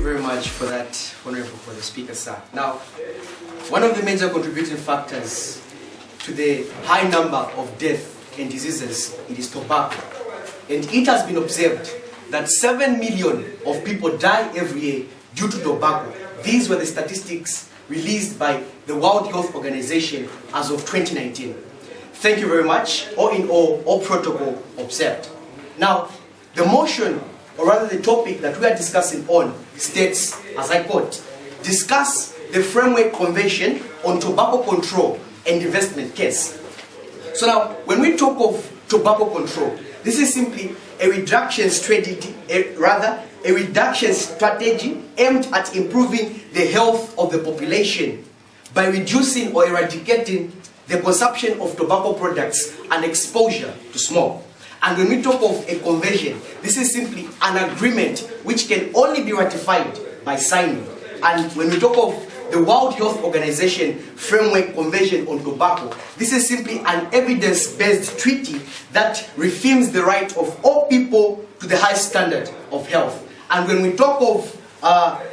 very much for that, Honorable, for the Speaker, sir. Now, one of the major contributing factors to the high number of deaths and diseases, it is tobacco. And it has been observed that 7 million of people die every year due to tobacco. These were the statistics released by the World Health Organization as of 2019. Thank you very much. All in all protocol observed. Now, the motion, or rather the topic that we are discussing on, states, as I quote, discuss the Framework Convention on Tobacco Control and Investment Case. So now, when we talk of tobacco control, this is simply a reduction strategy, aimed at improving the health of the population by reducing or eradicating the consumption of tobacco products and exposure to smoke. And when we talk of a convention, this is simply an agreement which can only be ratified by signing. And when we talk of the World Health Organization Framework Convention on Tobacco, this is simply an evidence-based treaty that reaffirms the right of all people to the high standard of health. And when we talk of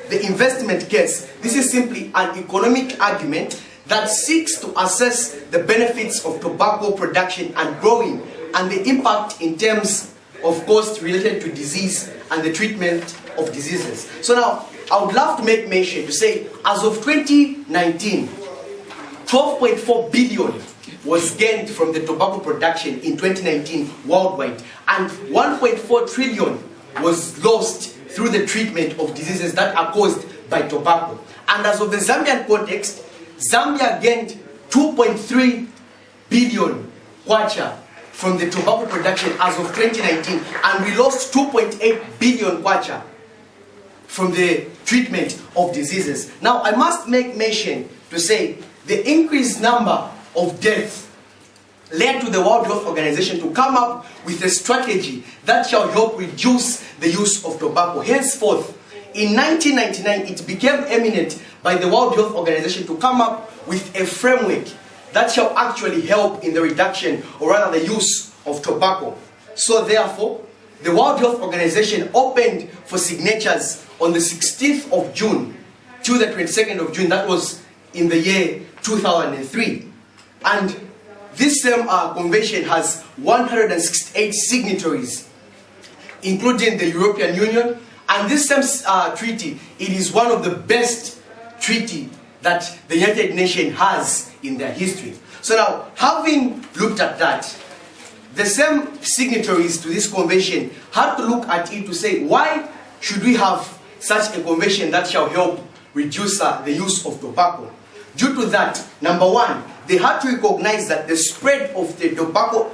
the investment case, this is simply an economic argument that seeks to assess the benefits of tobacco production and growing and the impact in terms of cost related to disease and the treatment of diseases. So now, I would love to make mention to say, as of 2019, 12.4 billion was gained from the tobacco production in 2019 worldwide, and 1.4 trillion was lost through the treatment of diseases that are caused by tobacco. And as of the Zambian context, Zambia gained 2.3 billion kwacha from the tobacco production as of 2019, and we lost 2.8 billion kwacha from the treatment of diseases. Now, I must make mention to say the increased number of deaths led to the World Health Organization to come up with a strategy that shall help reduce the use of tobacco. Henceforth, in 1999, it became eminent by the World Health Organization to come up with a framework that shall actually help in the reduction, or rather the use of tobacco. So therefore, the World Health Organization opened for signatures on the 16th of June to the 22nd of June. That was in the year 2003. And this same convention has 168 signatories, including the European Union. And this same treaty, it is one of the best treaty that the United Nations has in their history. So now, having looked at that, the same signatories to this convention had to look at it to say, why should we have such a convention that shall help reduce the use of tobacco? Due to that, number one, they had to recognize that the spread of the tobacco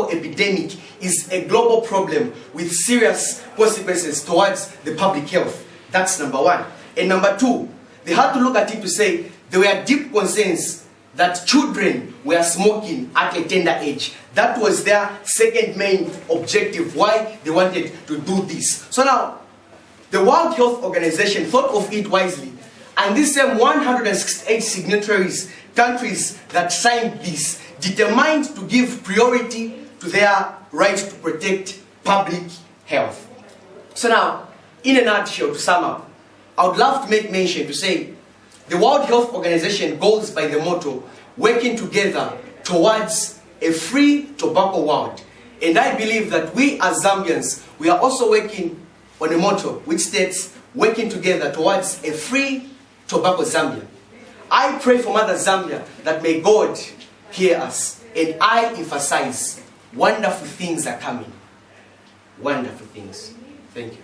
epidemic is a global problem with serious consequences towards the public health. That's number one. And number two, they had to look at it to say there were deep concerns that children were smoking at a tender age. That was their second main objective, why they wanted to do this. So now, the World Health Organization thought of it wisely, and these same 168 signatories, countries that signed this, determined to give priority to their right to protect public health. So now, in a nutshell, to sum up, I would love to make mention to say, the World Health Organization goes by the motto, working together towards a free tobacco world. And I believe that we as Zambians, we are also working on a motto which states, working together towards a free tobacco Zambia. I pray for Mother Zambia that may God hear us. And I emphasize, wonderful things are coming. Wonderful things. Thank you.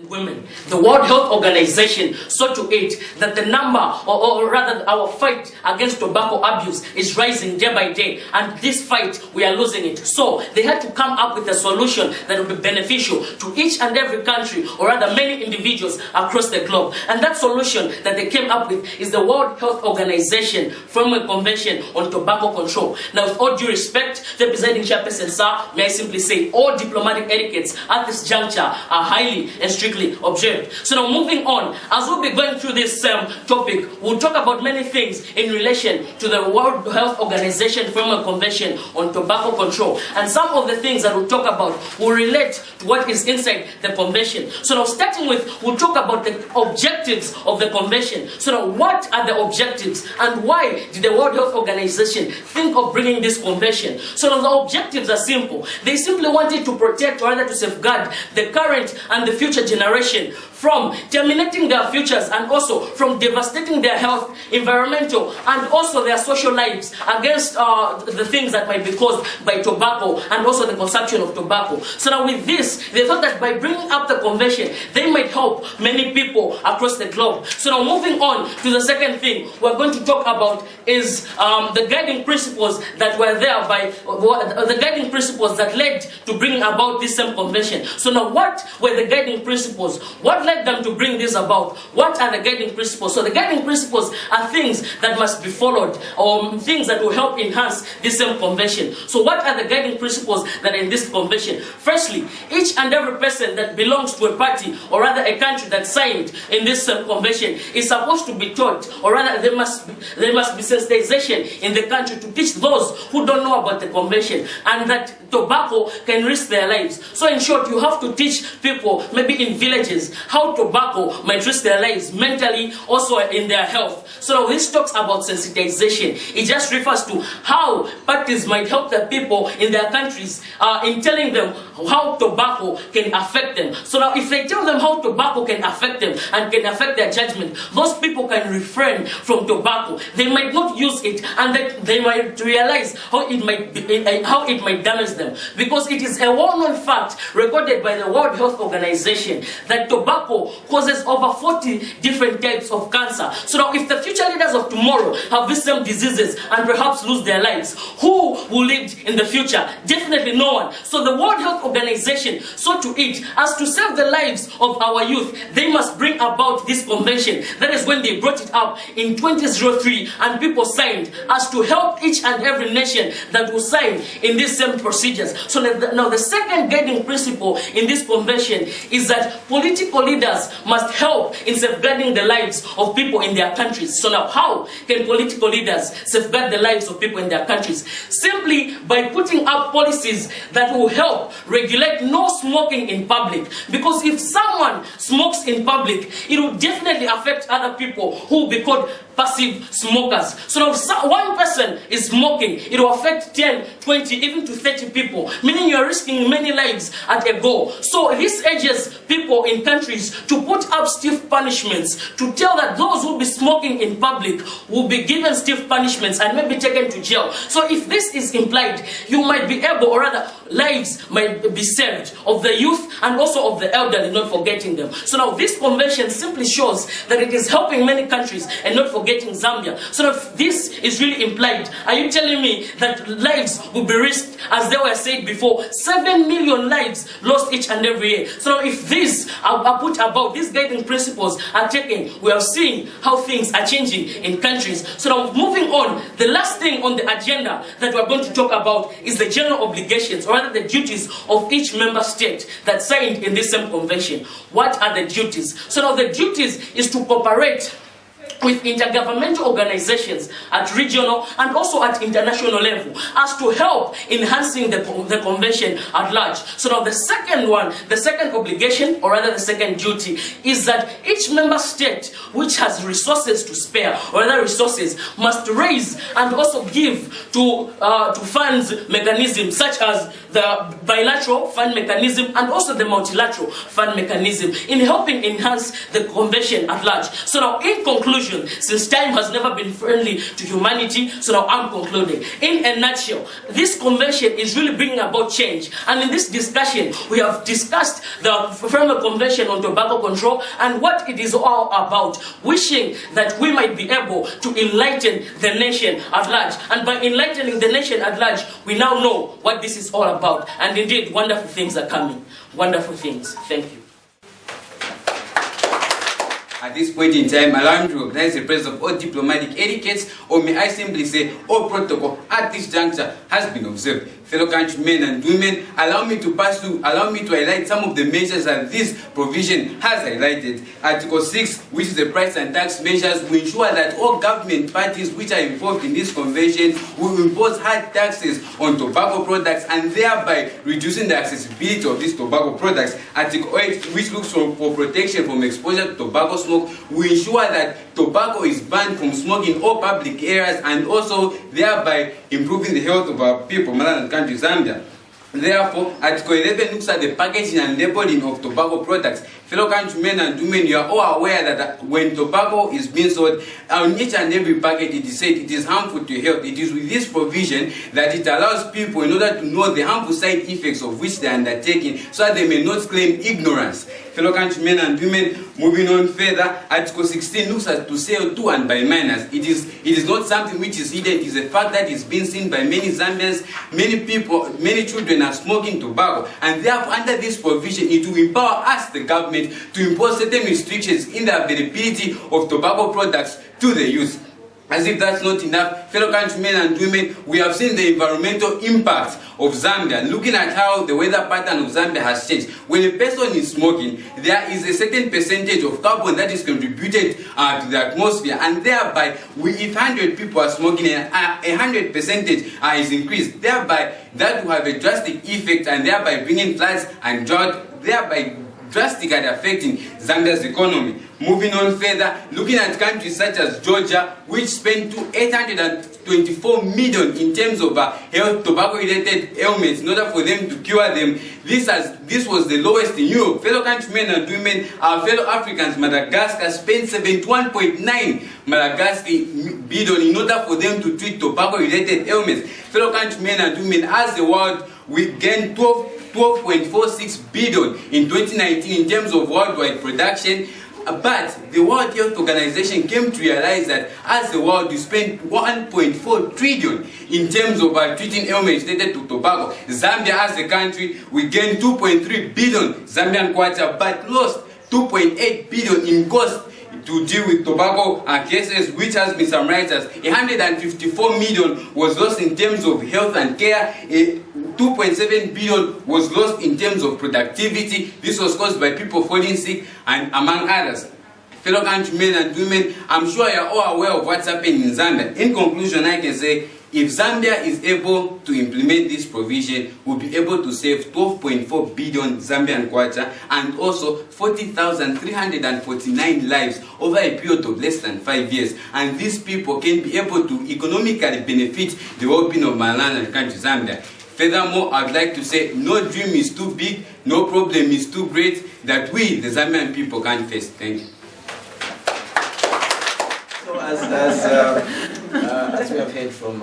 Women. The World Health Organization saw to it that the number, or rather our fight against tobacco abuse is rising day by day, and this fight, we are losing it. So they had to come up with a solution that would be beneficial to each and every country, or rather many individuals across the globe. And that solution that they came up with is the World Health Organization Framework Convention on Tobacco Control. Now, with all due respect, the presiding chairperson, sir, may I simply say all diplomatic etiquettes at this juncture are highly and strictly observed. So now moving on, as we'll be going through this topic, we'll talk about many things in relation to the World Health Organization Framework Convention on Tobacco Control. And some of the things that we'll talk about will relate to what is inside the convention. So now starting with, we'll talk about the objectives of the convention. So now what are the objectives and why did the World Health Organization think of bringing this convention? So now the objectives are simple. They simply wanted to protect or rather to safeguard the current and the future generation from terminating their futures and also from devastating their health, environmental, and also their social lives against the things that might be caused by tobacco and also the consumption of tobacco. So now with this, they thought that by bringing up the convention, they might help many people across the globe. So now moving on to the second thing we're going to talk about is the guiding principles that were there by, the guiding principles that led to bringing about this same convention. So now what were the guiding principles? What led them to bring this about? What are the guiding principles? So the guiding principles are things that must be followed, or things that will help enhance this same convention. So what are the guiding principles that are in this convention? Firstly, each and every person that belongs to a party, or rather a country that signed in this convention, is supposed to be taught, or rather there must be sensitization in the country to teach those who don't know about the convention and that tobacco can risk their lives. So in short, you have to teach people, maybe in villages, how tobacco might risk their lives mentally, also in their health. So this talks about sensitization. It just refers to how parties might help the people in their countries in telling them how tobacco can affect them. So now if they tell them how tobacco can affect them and can affect their judgment, those people can refrain from tobacco. They might not use it, and that they might realize how it might damage them. Because it is a well-known fact recorded by the World Health Organization that tobacco causes over 40 different types of cancer. So now if the future leaders of tomorrow have these same diseases and perhaps lose their lives, who will lead in the future? Definitely no one. So the World Health Organization saw to it as to save the lives of our youth, they must bring about this convention. That is when they brought it up in 2003, and people signed as to help each and every nation that will sign in these same procedures. So now the second guiding principle in this convention is that political leaders must help in safeguarding the lives of people in their countries. So now how can political leaders safeguard the lives of people in their countries? Simply by putting up policies that will help regulate no smoking in public. Because if someone smokes in public, it will definitely affect other people who will be called passive smokers. So now if one person is smoking, it will affect 10, 20, even to 30 people, meaning you are risking many lives at a go. So this urges people in countries to put up stiff punishments, to tell that those who will be smoking in public will be given stiff punishments and maybe taken to jail. So if this is implied, you might be able, or rather lives might be saved of the youth and also of the elderly, not forgetting them. So now this convention simply shows that it is helping many countries and not forgetting Zambia. So if this is really implied, are you telling me that lives will be risked, as they were said before, 7 million lives lost each and every year? So now if these are put about, these guiding principles are taken, we are seeing how things are changing in countries. So now moving on, the last thing on the agenda that we're going to talk about is the general obligations, or rather the duties of each member state that signed in this same convention. What are the duties? So now the duties is to cooperate with intergovernmental organizations at regional and also at international level as to help enhancing the convention at large. So now the second one, the second obligation, or rather the second duty, is that each member state which has resources to spare, or other resources, must raise and also give to funds mechanisms such as the bilateral fund mechanism and also the multilateral fund mechanism in helping enhance the convention at large. So now in conclusion, since time has never been friendly to humanity, so now I'm concluding. In a nutshell, this convention is really bringing about change. And in this discussion, we have discussed the Framework Convention on Tobacco Control and what it is all about, wishing that we might be able to enlighten the nation at large. And by enlightening the nation at large, we now know what this is all about. And indeed, wonderful things are coming. Wonderful things. Thank you. At this point in time, allow me to recognize the presence of all diplomatic etiquettes, or may I simply say, all protocol at this juncture has been observed. fellow countrymen and women, allow me to highlight some of the measures that this provision has highlighted. Article 6, which is the price and tax measures, will ensure that all government parties which are involved in this convention will impose hard taxes on tobacco products and thereby reducing the accessibility of these tobacco products. Article 8, which looks for protection from exposure to tobacco smoke, will ensure that tobacco is banned from smoking in all public areas and also thereby improving the health of our people, mother country Zambia. Therefore, Article 11 looks at the packaging and labeling of tobacco products. Fellow countrymen and women, you are all aware that when tobacco is being sold, on each and every packet it is said it is harmful to health. It is with this provision that it allows people in order to know the harmful side effects of which they are undertaking so that they may not claim ignorance. Fellow countrymen and women, moving on further, Article 16 looks at to sale to and by minors. It is not something which is hidden. It is a fact that is being seen by many Zambians. Many people, many children are smoking tobacco, and therefore under this provision it will empower us, the government, to impose certain restrictions in the availability of tobacco products to the youth. As if that's not enough, fellow countrymen and women, we have seen the environmental impact of Zambia, looking at how the weather pattern of Zambia has changed. When a person is smoking, there is a certain percentage of carbon that is contributed to the atmosphere, and thereby, if 100 people are smoking, 100% is increased. Thereby, that will have a drastic effect, and thereby bringing floods and drought, thereby drastically affecting Zambia's economy. Moving on further, looking at countries such as Georgia, which spent 824 million in terms of health tobacco-related ailments in order for them to cure them. This was the lowest in Europe. Fellow countrymen and women, our fellow Africans, Madagascar spent 71.9 billion in order for them to treat tobacco-related ailments. Fellow countrymen and women, as the world, we gained 12.46 billion in 2019 in terms of worldwide production. But the World Health Organization came to realize that as the world, we spent 1.4 trillion in terms of treating ailments related to tobacco. Zambia as a country, we gained 2.3 billion Zambian kwacha, but lost 2.8 billion in cost to deal with tobacco cases, which has been summarized as 154 million was lost in terms of health and care. 2.7 billion was lost in terms of productivity. This was caused by people falling sick and among others. Fellow countrymen and women, I'm sure you're all aware of what's happening in Zambia. In conclusion, I can say, if Zambia is able to implement this provision, we'll be able to save 12.4 billion Zambian kwacha and also 40,349 lives over a period of less than 5 years. And these people can be able to economically benefit the well-being of my land and country, Zambia. Furthermore, I'd like to say no dream is too big, no problem is too great that we, the Zambian people, can't face. Thank you. So as we have heard from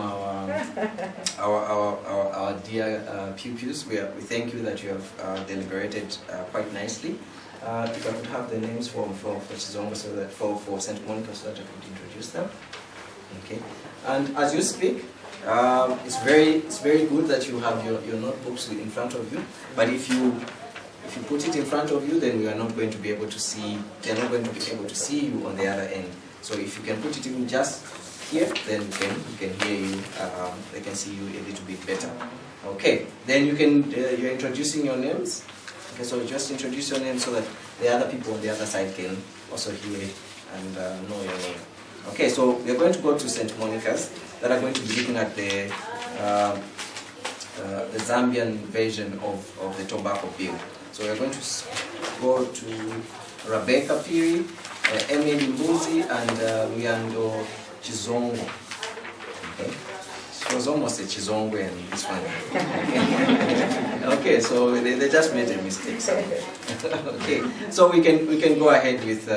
our dear pupils, we thank you that you have deliberated quite nicely. If I could have the names for Chizongo, so that for St. Monica, so that I could introduce them. Okay. And as you speak, it's very good that you have your notebooks in front of you. But if you put it in front of you, then we are not going to be able to see. They are not going to be able to see you on the other end. So if you can put it in just here, then we can hear you. They can see you a little bit better. Okay. Then you can you're introducing your names. Okay. So just introduce your name so that the other people on the other side can also hear it and know your name. Okay. So we're going to go to St. Monica's, that are going to be looking at the Zambian version of the tobacco bill. So we're going to go to Rebecca Piri, Emily Mbuzi, and Luyando Chizongo. Okay. She was almost a Chizongo in this one. Okay, so they just made a mistake. So. Okay, so we can go ahead with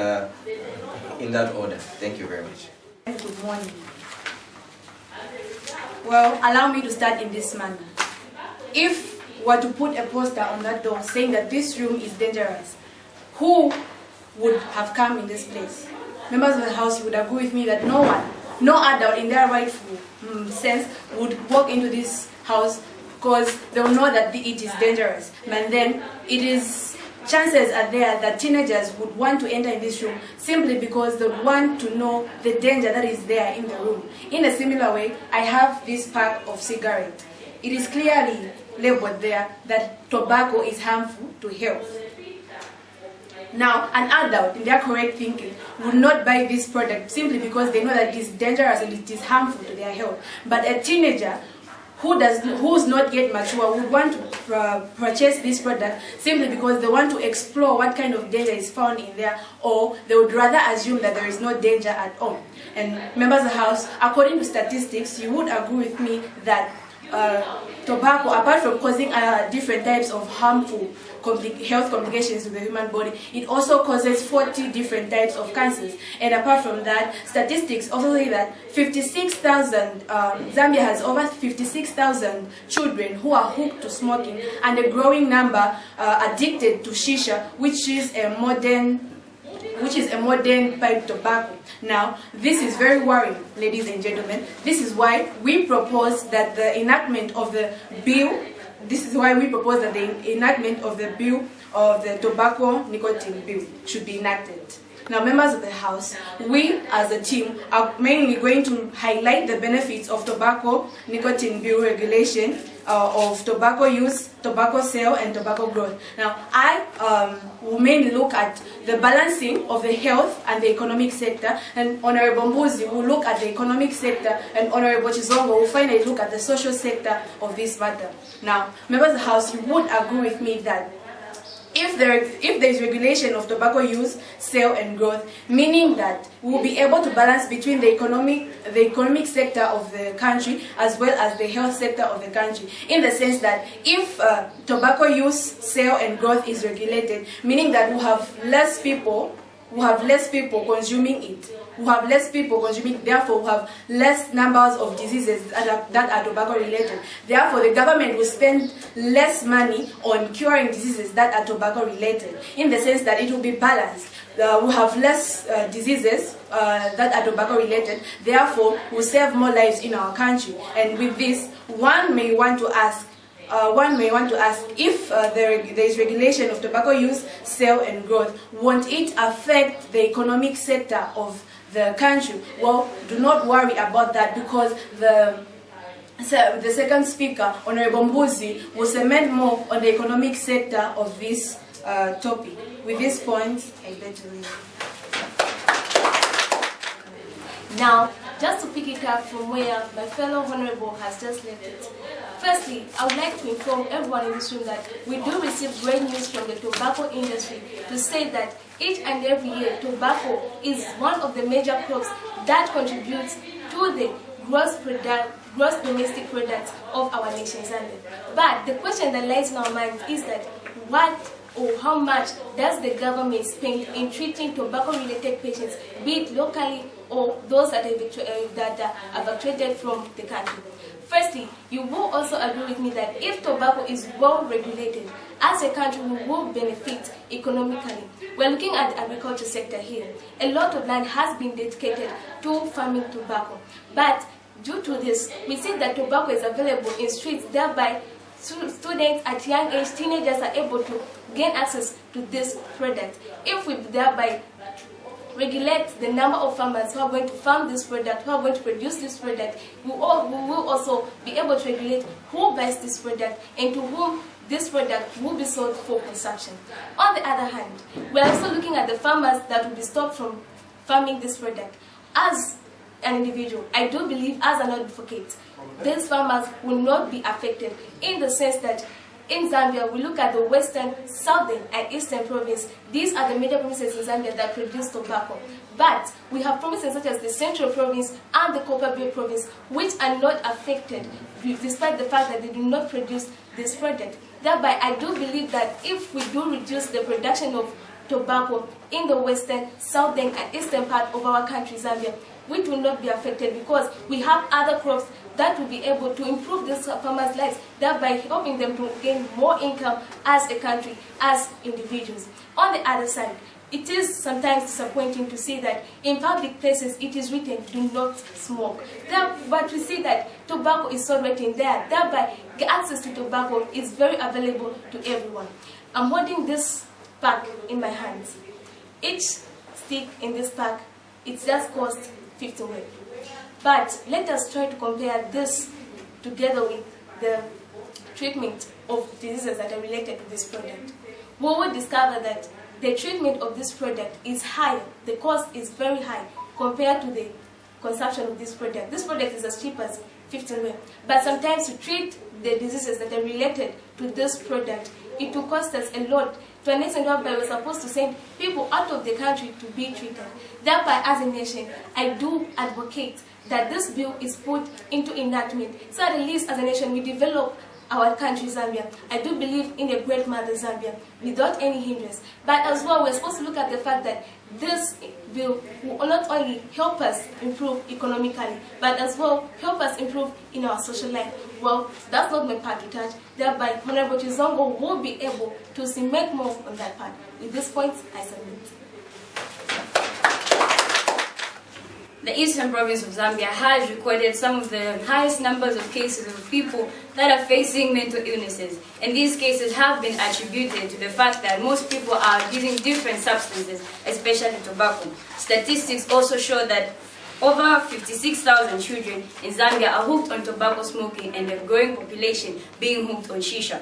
in that order. Thank you very much. Good morning. Well, allow me to start in this manner. If we were to put a poster on that door saying that this room is dangerous, who would have come in this place? Members of the House, you would agree with me that no one, no adult in their rightful sense would walk into this house because they will know that it is dangerous. And then chances are there that teenagers would want to enter in this room simply because they want to know the danger that is there in the room. In a similar way, I have this pack of cigarettes. it is clearly labeled there that tobacco is harmful to health. Now, an adult, in their correct thinking, would not buy this product simply because they know that it is dangerous and it is harmful to their health. But a teenager who's not yet mature would want to purchase this product simply because they want to explore what kind of danger is found in there, or they would rather assume that there is no danger at all. And members of the House, according to statistics, you would agree with me that tobacco, apart from causing different types of harmful health complications to the human body, it also causes 40 different types of cancers. And apart from that, statistics also say that 56,000, Zambia has over 56,000 children who are hooked to smoking, and a growing number addicted to shisha, which is a modern pipe tobacco. Now, this is very worrying, ladies and gentlemen. This is why we propose that the enactment of the bill, of the tobacco nicotine bill should be enacted. Now, members of the House, we as a team are mainly going to highlight the benefits of tobacco nicotine bill regulation, of tobacco use, tobacco sale, and tobacco growth. Now, I will mainly look at the balancing of the health and the economic sector, and Honorable Mbuzi will look at the economic sector, and Honorable Chizongo will finally look at the social sector of this matter. Now, members of the House, you would agree with me that if there is regulation of tobacco use, sale, and growth, meaning that we will be able to balance between the economic sector of the country as well as the health sector of the country, in the sense that if tobacco use, sale, and growth is regulated, meaning that we have less people consuming it. Therefore we have less numbers of diseases that are tobacco related. Therefore, the government will spend less money on curing diseases that are tobacco related, in the sense that it will be balanced. We have less diseases that are tobacco related, therefore we save more lives in our country. And with this, one may want to ask if there is regulation of tobacco use, sale, and growth, won't it affect the economic sector of the country? Well, do not worry about that, because the second speaker, Honorable Mbuzi, will cement more on the economic sector of this topic. With this point, I beg to leave. Now, just to pick it up from where my fellow Honorable has just left it. Firstly, I would like to inform everyone in this room that we do receive great news from the tobacco industry to say that each and every year, tobacco is one of the major crops that contributes to the gross domestic product of our nation, Zambia. But the question that lies in our minds is that what or how much does the government spend in treating tobacco-related patients, be it locally or those that are evacuated from the country? Firstly, you will also agree with me that if tobacco is well regulated, as a country we will benefit economically. We're looking at the agriculture sector here. A lot of land has been dedicated to farming tobacco. But due to this, we see that tobacco is available in streets, thereby students at young age, teenagers are able to gain access to this product. If we thereby regulate the number of farmers who are going to farm this product, who are going to produce this product, we will also be able to regulate who buys this product and to whom this product will be sold for consumption. On the other hand, we are also looking at the farmers that will be stopped from farming this product. As an individual, I do believe, as an advocate, these farmers will not be affected, in the sense that in Zambia, we look at the western, southern, and eastern province. These are the major provinces in Zambia that produce tobacco. But we have provinces such as the central province and the Copper Belt province, which are not affected, despite the fact that they do not produce this product. Thereby, I do believe that if we do reduce the production of tobacco in the western, southern, and eastern part of our country, Zambia, which will not be affected, because we have other crops that will be able to improve these farmers' lives, thereby helping them to gain more income as a country, as individuals. On the other side, it is sometimes disappointing to see that in public places it is written, do not smoke. But we see that tobacco is so written there, thereby access to tobacco is very available to everyone. I'm holding this pack in my hands. Each stick in this pack, it just costs 50 weight. But let us try to compare this together with the treatment of diseases that are related to this product, we will discover that the treatment of this product is high. The cost is very high compared to the consumption of this product. This product is as cheap as 15 rand. But sometimes to treat the diseases that are related to this product, it will cost us a lot. To an extent whereby we're supposed to send people out of the country to be treated. Thereby, as a nation, I do advocate that this bill is put into enactment, so at least as a nation we develop our country, Zambia. I do believe in a great mother, Zambia, without any hindrance. But as well, we're supposed to look at the fact that this bill will not only help us improve economically, but as well help us improve in our social life. Well, that's not my part to touch. Thereby, Honorable Chizongo will be able to cement more on that part. With this point, I submit. The eastern province of Zambia has recorded some of the highest numbers of cases of people that are facing mental illnesses. And these cases have been attributed to the fact that most people are using different substances, especially tobacco. Statistics also show that over 56,000 children in Zambia are hooked on tobacco smoking, and a growing population being hooked on shisha.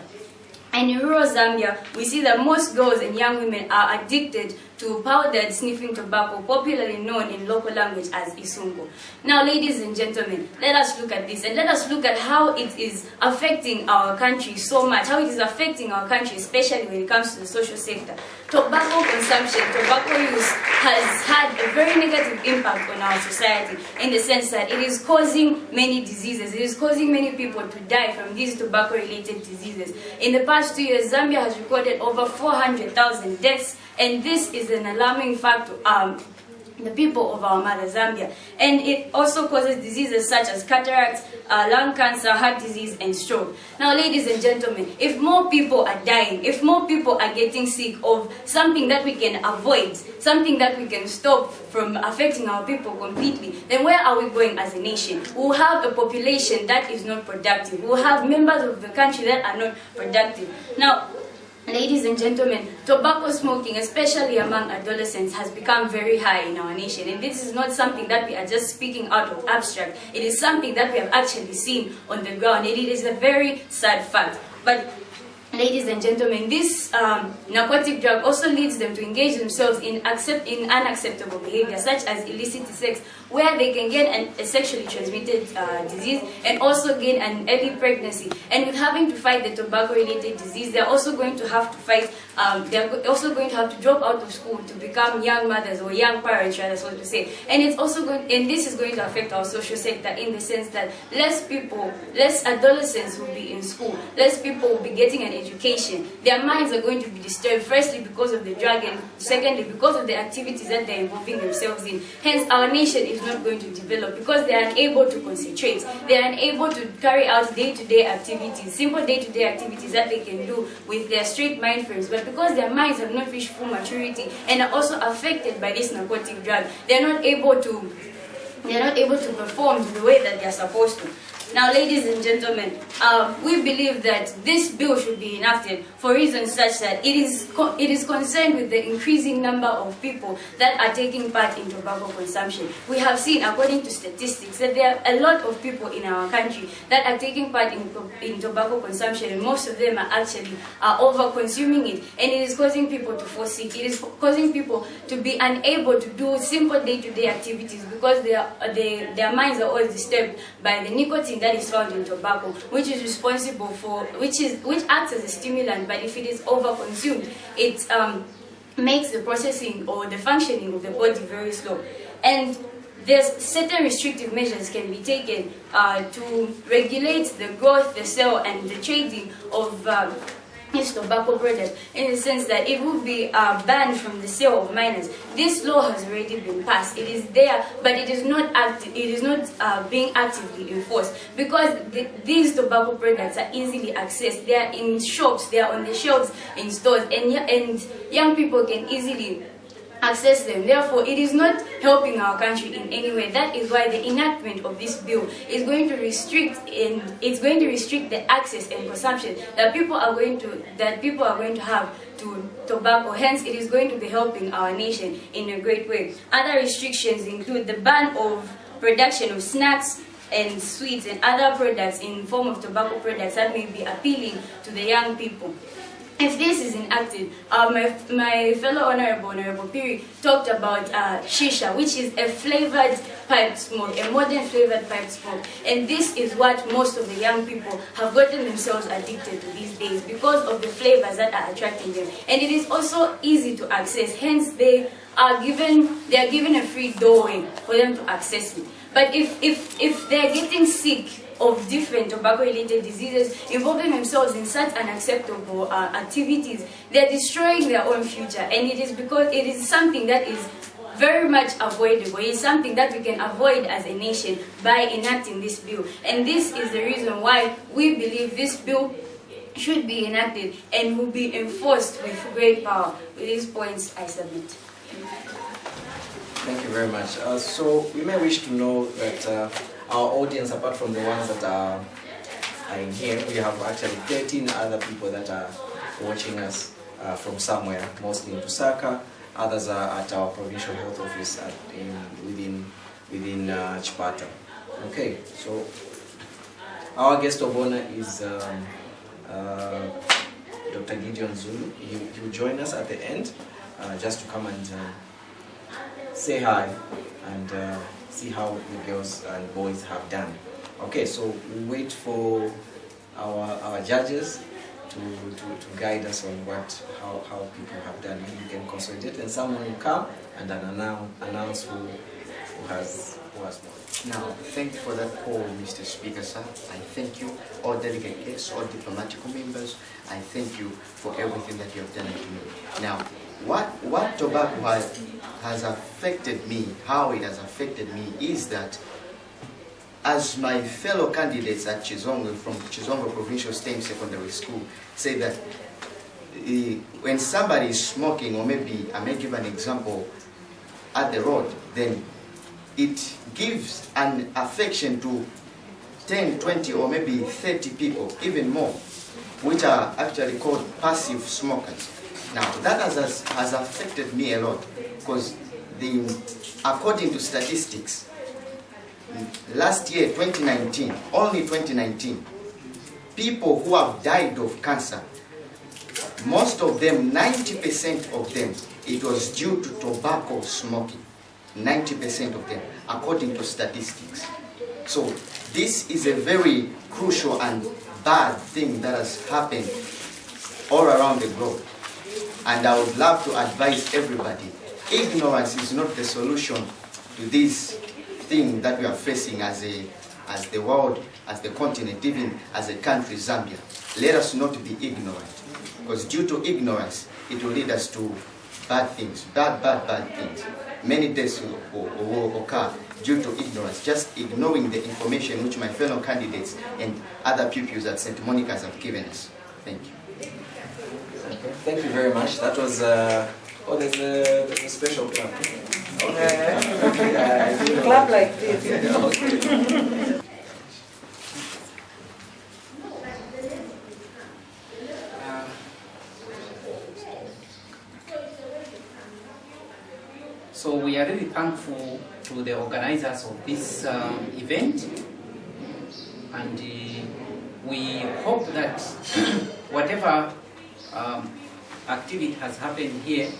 And in rural Zambia, we see that most girls and young women are addicted to powdered sniffing tobacco, popularly known in local language as isungo. Now, ladies and gentlemen, let us look at this and let us look at how it is affecting our country so much, how it is affecting our country, especially when it comes to the social sector. Tobacco consumption, tobacco use has had a very negative impact on our society in the sense that it is causing many diseases. It is causing many people to die from these tobacco-related diseases. In the past 2 years, Zambia has recorded over 400,000 deaths, and this is an alarming fact to the people of our mother Zambia. And it also causes diseases such as cataracts, lung cancer, heart disease, and stroke. Now, ladies and gentlemen, if more people are dying, if more people are getting sick of something that we can avoid, something that we can stop from affecting our people completely, then where are we going as a nation? We'll have a population that is not productive. We'll have members of the country that are not productive. Now, ladies and gentlemen, tobacco smoking, especially among adolescents, has become very high in our nation. And this is not something that we are just speaking out of abstract. It is something that we have actually seen on the ground. And it is a very sad fact. But ladies and gentlemen, this narcotic drug also leads them to engage themselves in unacceptable behavior, such as illicit sex, where they can get a sexually transmitted disease and also gain an early pregnancy. And with having to fight the tobacco-related disease, they're also going to have to fight. They're also going to have to drop out of school to become young mothers or young parents, rather, so to say. And it's also and this is going to affect our social sector in the sense that less adolescents will be in school, less people will be getting an education. Their minds are going to be disturbed, firstly because of the drug, and secondly because of the activities that they're involving themselves in. Hence, our nation is not going to develop because they are unable to concentrate. They are unable to carry out day-to-day activities, simple day-to-day activities that they can do with their straight mind frames. But because their minds have not reached full maturity and are also affected by this narcotic drug, they are not able to perform the way that they are supposed to. Now, ladies and gentlemen, we believe that this bill should be enacted for reasons such that it is concerned with the increasing number of people that are taking part in tobacco consumption. We have seen, according to statistics, that there are a lot of people in our country that are taking part in tobacco consumption, and most of them are actually over-consuming it, and it is causing people to fall sick. It is causing people to be unable to do simple day-to-day activities because their minds are always disturbed by the nicotine that is found in tobacco, which is responsible for, which acts as a stimulant, but if it is over-consumed, it makes the processing or the functioning of the body very slow. And there's certain restrictive measures can be taken to regulate the growth, the sale, and the trading of this tobacco product, in the sense that it will be banned from the sale of minors. This law has already been passed. It is there, but it is not being actively enforced because these tobacco products are easily accessed. They are in shops, they are on the shelves in stores, and young people can easily access them. Therefore, it is not helping our country in any way. That is why the enactment of this bill is going to restrict the access and consumption that people are going to have to tobacco. Hence, it is going to be helping our nation in a great way. Other restrictions include the ban of production of snacks, and sweets and other products in form of tobacco products that may be appealing to the young people. If this is enacted, my fellow Honorable Piri talked about shisha, which is a flavored pipe smoke, a modern flavored pipe smoke. And this is what most of the young people have gotten themselves addicted to these days because of the flavors that are attracting them. And it is also easy to access, hence they are given a free doorway for them to access it. But if they're getting sick of different tobacco-related diseases, involving themselves in such unacceptable activities, they're destroying their own future. And it is because it is something that is very much avoidable. It is something that we can avoid as a nation by enacting this bill. And this is the reason why we believe this bill should be enacted and will be enforced with great power. With these points, I submit. Thank you very much. So we may wish to know that our audience, apart from the ones that are in here, we have actually 13 other people that are watching us from somewhere, mostly in Lusaka. Others are at our provincial health office within Chipata. Okay, so our guest of honor is Dr. Gideon Zulu. He will join us at the end just to come and say hi and see how the girls and boys have done. Okay, so we wait for our judges to guide us on how people have done. Maybe we can consolidate and someone will come and then announce who has won. Now, thank you for that call, Mr. Speaker, sir. I thank you, all delegate guests, all diplomatic members. I thank you for everything that you have done to me. Now, what tobacco has affected me, how it has affected me, is that as my fellow candidates at Chizongo from Chizongo Provincial State Secondary School say that when somebody is smoking, or maybe I may give an example at the road, then it gives an affection to 10, 20 or maybe 30 people, even more, which are actually called passive smokers. Now that has affected me a lot because according to statistics, last year, 2019, only 2019, people who have died of cancer, most of them, 90% of them, it was due to tobacco smoking. 90% of them, according to statistics. So this is a very crucial and bad thing that has happened all around the globe. And I would love to advise everybody, ignorance is not the solution to this thing that we are facing as the world, as the continent, even as a country, Zambia. Let us not be ignorant, because due to ignorance, it will lead us to bad things, bad things. Many deaths will occur due to ignorance, just ignoring the information which my fellow candidates and other pupils at St. Monica's have given us. Thank you. Okay, thank you very much. That was, there's a special clap. Okay. Clap like this. Okay. So we are really thankful to the organizers of this event, and we hope that whatever activity has happened here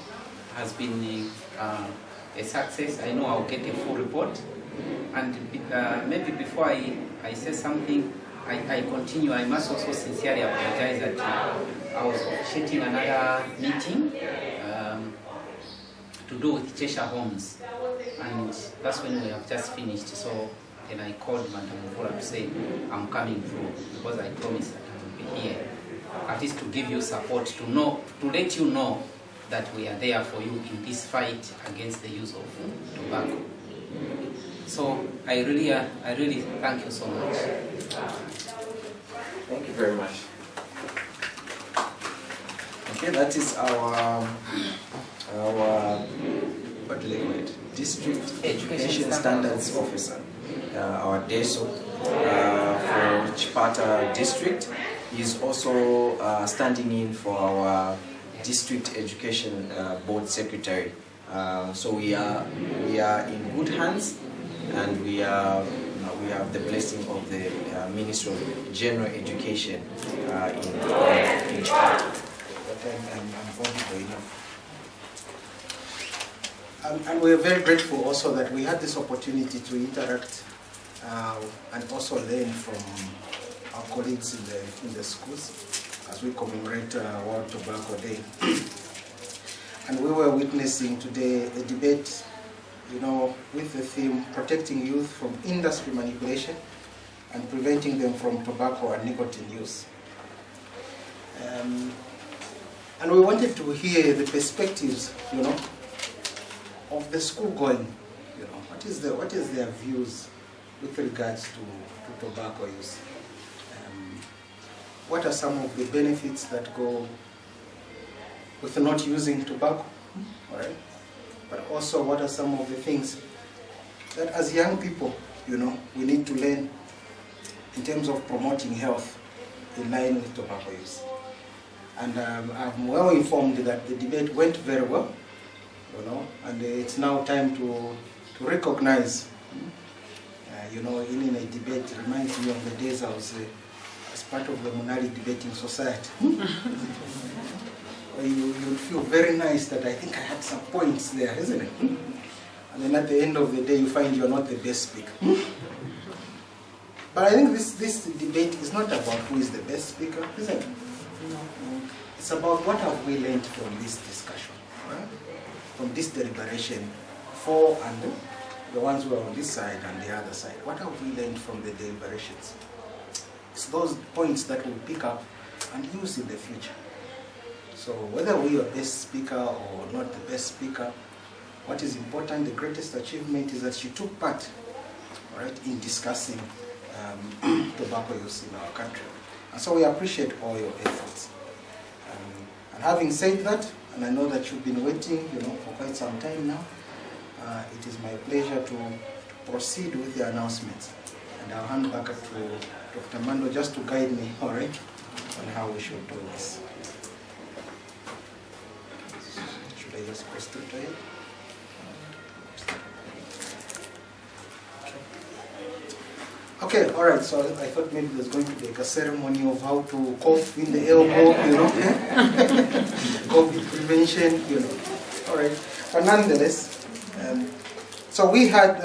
has been a success. I know I'll get a full report, and maybe before I say something, I continue, I must also sincerely apologize that I was officiating another meeting to do with Cheshire Homes, and that's when we have just finished. So then I called Madam Mvula to say I'm coming through, because I promised that I will be here, at least to give you support, to let you know that we are there for you in this fight against the use of tobacco. So I really thank you so much. Thank you very much. Okay, that is our what do they call it? District Education Standards Officer, our DESO for Chipata District. He is also standing in for our District Education Board Secretary. So we are in good hands, and we we have the blessing of the Minister of General Education in Jakarta. And we are very grateful also that we had this opportunity to interact and also learn from our colleagues in the schools as we commemorate World Tobacco Day. And we were witnessing today a debate, with the theme protecting youth from industry manipulation and preventing them from tobacco and nicotine use. And we wanted to hear the perspectives, of the school going. What is their views with regards to tobacco use? What are some of the benefits that go with not using tobacco? All right? But also, what are some of the things that as young people, we need to learn in terms of promoting health in line with tobacco use? And I'm well informed that the debate went very well, and it's now time to recognize, in a debate. It reminds me of the days I was as part of the Munali Debating Society. You feel very nice that I think I had some points there, isn't it? And then at the end of the day, you find you're not the best speaker. But I think this debate is not about who is the best speaker, isn't it? It's about what have we learned from this discussion, right? From this deliberation, for and the ones who are on this side and the other side. What have we learned from the deliberations? It's those points that we'll pick up and use in the future. So whether we are best speaker or not the best speaker, what is important, the greatest achievement is that you took part, right, in discussing tobacco use in our country. And so we appreciate all your efforts. And having said that, and I know that you've been waiting, for quite some time now, it is my pleasure to proceed with the announcements. And I'll hand back to Dr. Mando just to guide me, all right, on how we should do this. Should I just press through to it? Okay, all right, so I thought maybe there's going to be like a ceremony of how to cough in the elbow, COVID prevention, All right, but nonetheless, so we had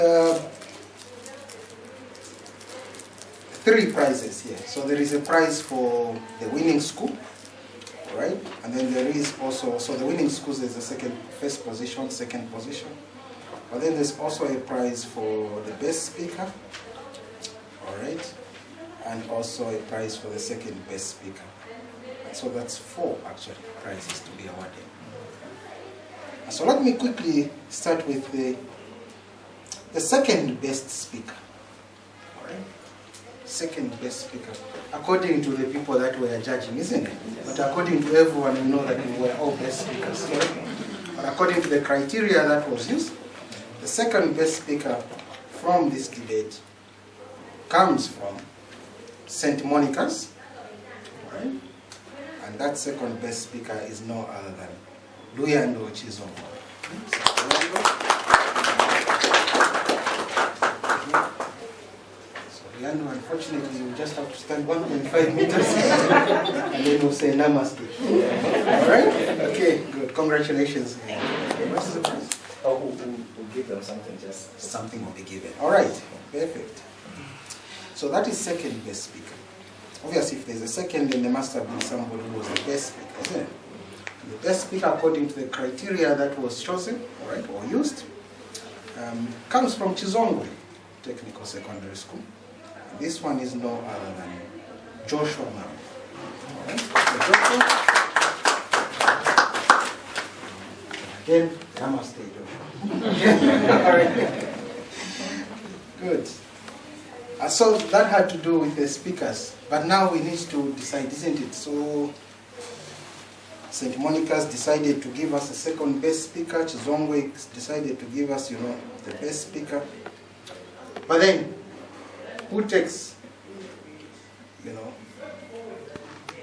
3 prizes here. So there is a prize for the winning school, all right? And then there is also, so the winning schools is the first position, second position. But then there's also a prize for the best speaker, all right? And also a prize for the second best speaker. And so that's 4 actually prizes to be awarded. So let me quickly start with the second best speaker, all right? Second best speaker, according to the people that were judging, isn't it? But according to everyone, we know that we were all best speakers. Right? But according to the criteria that was used, the second best speaker from this debate comes from St. Monica's, right? And that second best speaker is no other than Luyando Chizongo. Luyando, unfortunately, you just have to stand 1.5 meters and then we'll say namaste. Alright? Okay, good. Congratulations. What is the prize? Oh, we'll give them something, just something will be given. Alright, perfect. So that is second best speaker. Obviously, if there's a second, then there must have been somebody who was the best speaker, isn't it? The best speaker, according to the criteria that was chosen, all right, or used, comes from Chizongwe Technical Secondary School. And this one is no other than Joshua Mam. All right, so Joshua. Again, namaste, Joshua. All right. Good. So that had to do with the speakers, but now we need to decide, isn't it? So St. Monica's decided to give us a second best speaker. Chizongwe decided to give us, the best speaker. But then, who takes,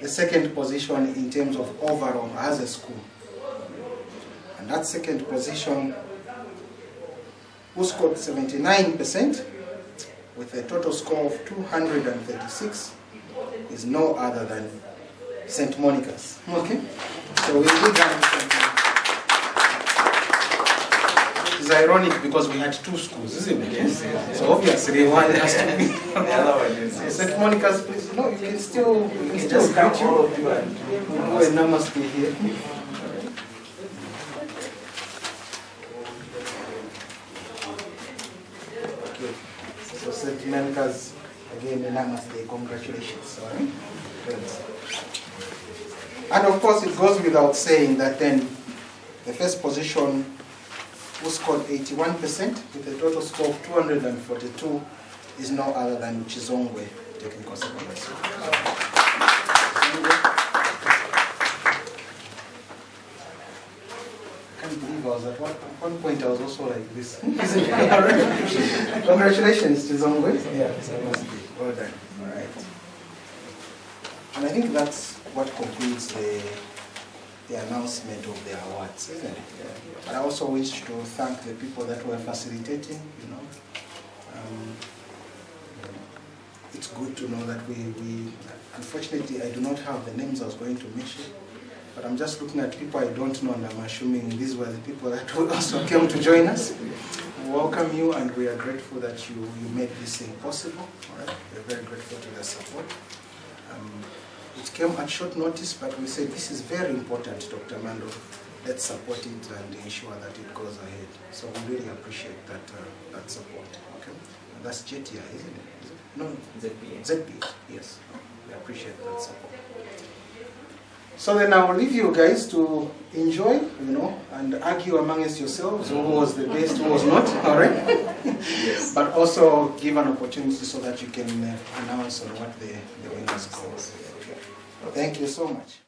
the second position in terms of overall as a school? And that second position, who scored 79%, with a total score of 236 is no other than St. Monica's. Okay? So we did that. It's ironic because we had two schools, isn't it? Yes. So obviously one has to be. The other one is. St. Monica's, please. No, you can still. You can still greet you. All of you and do a namaste here. Okay. So St. Monica's, again, a namaste. Congratulations. All right. Good. And of course, it goes without saying that then the first position, who scored 81% with a total score of 242, is no other than Chizongwe Technical Secondary School. I can't believe I was at one point I was also like this. Congratulations, Chizongwe. Yeah, well done. All right. And I think that's what concludes the announcement of the awards, isn't it? Yeah. And I also wish to thank the people that were facilitating, you know. It's good to know that we unfortunately I do not have the names I was going to mention, but I'm just looking at people I don't know and I'm assuming these were the people that also came to join us. We welcome you and we are grateful that you made this thing possible. All right? We're very grateful to the support. It came at short notice, but we said this is very important, Dr. Mando. Let's support it and ensure that it goes ahead. So we really appreciate that that support. Okay, and that's ZPA, isn't it? No, ZPA. ZPA, yes. We appreciate that support. So then I will leave you guys to enjoy, you know, and argue amongst yourselves who was the best, who was not. All right. Yes. But also give an opportunity so that you can announce on what the winners go. Thank you so much.